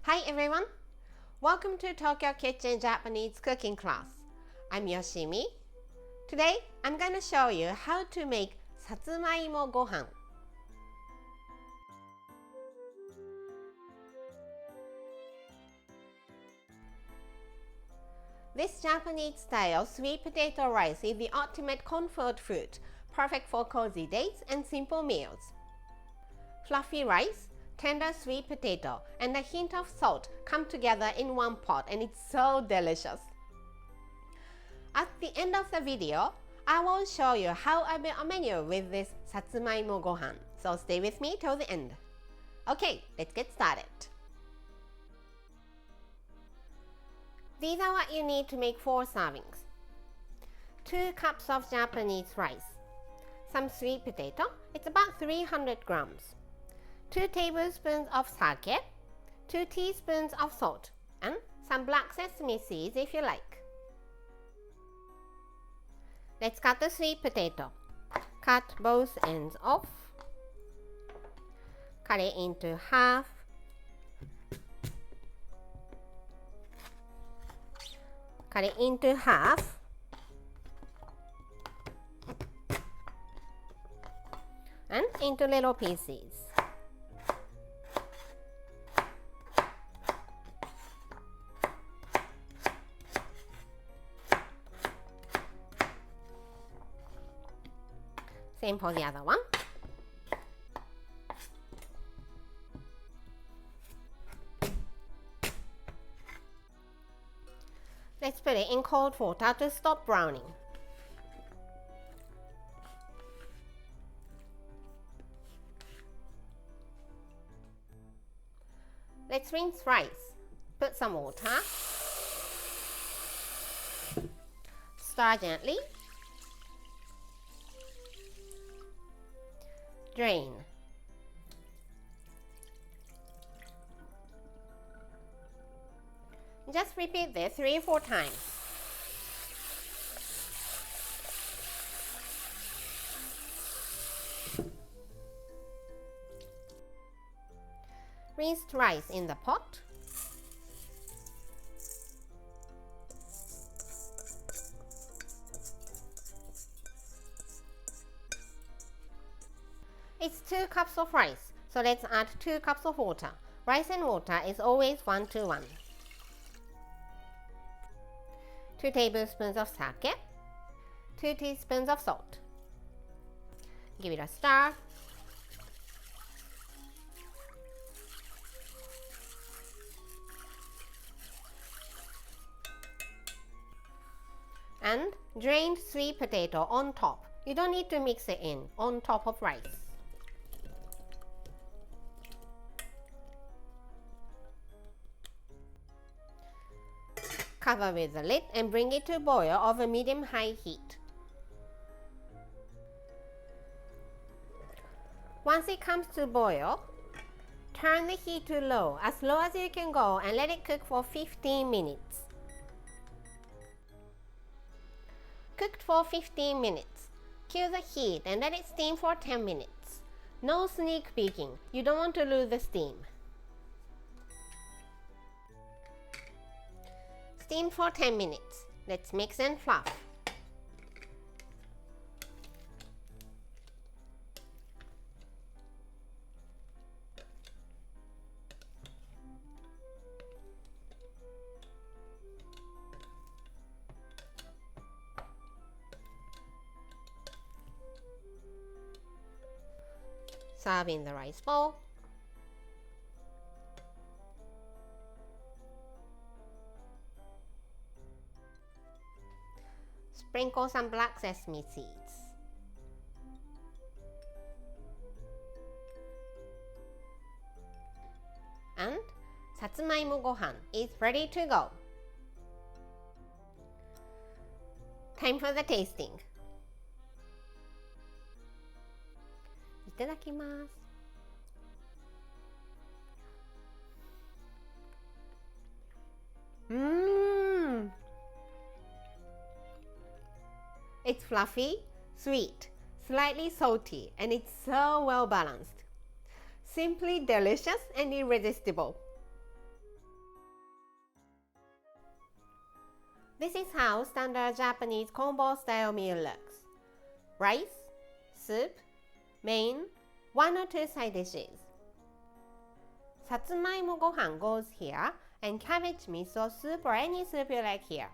Hi everyone! Welcome to Tokyo Kitchen Japanese cooking class. I'm Yoshimi. Today I'm going to show you how to make Satsumaimo Gohan. This Japanese style sweet potato rice is the ultimate comfort food, perfect for cozy dates and simple meals. Fluffy rice, tender sweet potato, and a hint of salt come together in one pot, and it's so delicious. At the end of the video, I will show you how I build a menu with this Satsumaimo Gohan, so stay with me till the end. Okay, let's get started. These are what you need to make 4 servings. 2 cups of Japanese rice, some sweet potato, it's about 300 grams. 2 tablespoons of sake, 2 teaspoons of salt, and some black sesame seeds if you like. Let's cut the sweet potato. Cut both ends off. Cut it into half. Cut it into half. And into little pieces. Same for the other one. Let's put it in cold water to stop browning. Let's rinse rice. Put some water. Stir gently. Drain. Just repeat this 3 or 4 times. Rinsed rice in the pot. It's 2 cups of rice, so let's add 2 cups of water. Rice and water is always 1 to 1. 2 tablespoons of sake, 2 teaspoons of salt. Give it a stir. And drained sweet potato on top. You don't need to mix it in, on top of rice. Cover with the lid and bring it to boil over medium-high heat. Once it comes to boil, turn the heat to low as you can go, and let it cook for 15 minutes. Cooked for 15 minutes. Kill the heat and let it steam for 10 minutes. No sneak peeking, you don't want to lose the steam. Steam for 10 minutes. Let's mix and fluff. Serve in the rice bowl. Sprinkle some black sesame seeds. And Satsumaimo Gohan is ready to go. Time for the tasting. いただきます。It's fluffy, sweet, slightly salty, and it's so well balanced. Simply delicious and irresistible. This is how standard Japanese combo style meal looks. Rice, soup, main, 1 or 2 side dishes. Satsumaimo Gohan goes here, and cabbage miso soup or any soup you like here.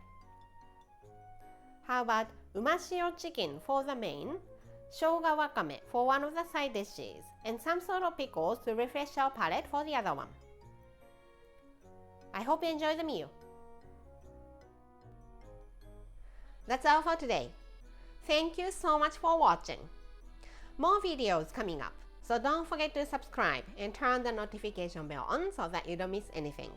How about umashiro chicken for the main, shoga wakame for one of the side dishes, and some sort of pickles to refresh our palate for the other one. I hope you enjoy the meal. That's all for today. Thank you so much for watching. More videos coming up, so don't forget to subscribe and turn the notification bell on so that you don't miss anything.